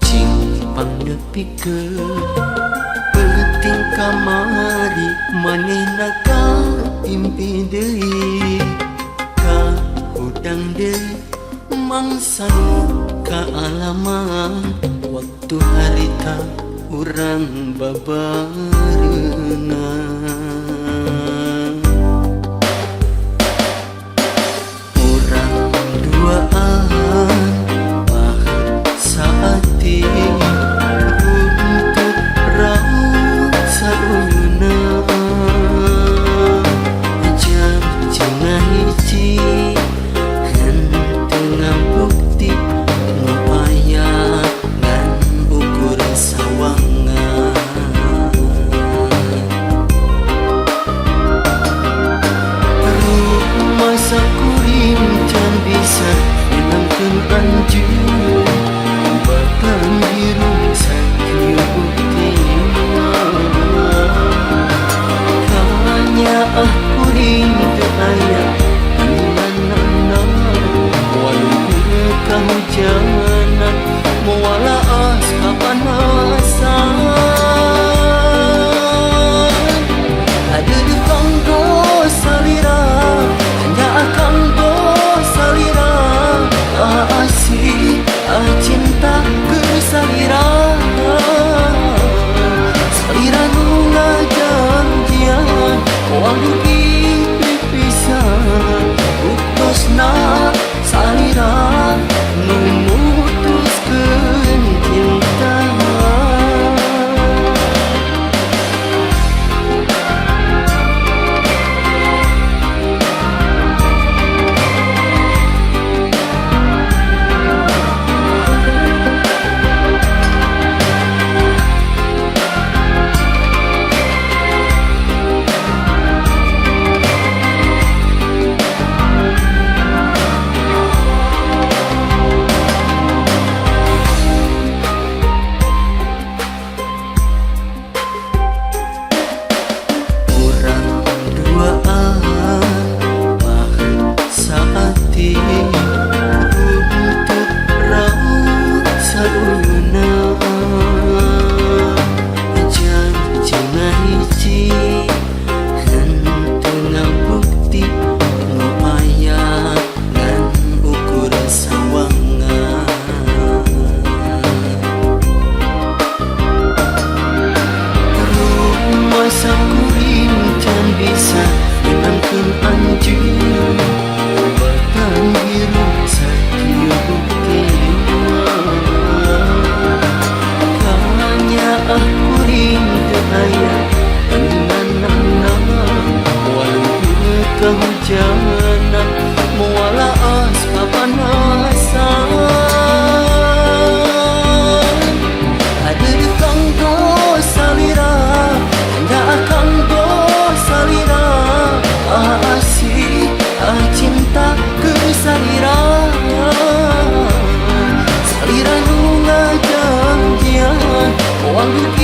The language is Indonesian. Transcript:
cing pangdepikeun penting kamari manehna ka timpi deui ka hudang deui mangsanu ka alaman waktu harita urang babareuna urang duaan pahet saati runtut raut saruna jam cenah hiji henteu ngabukti ngupaya ngan ukur sawangan masa kuring can bisa menangkan anjur batang biru sakieu bukti hanya kuring teu aya anana walau kahujanan muala as kapanasan ada di kanggo salira hanya akan go salira asih cinta ke salira salira nu ngajanjian walau dipipisan putusna salira nu mutuskeun cinta bisa menangkan anjur batang biru sakieu bukti hanya kuring teu aya anana walau kahujanan muala as kapanasan ada di kanggo salira hanya akan go salira asih cinta ke salira salira nu ngajanjian walau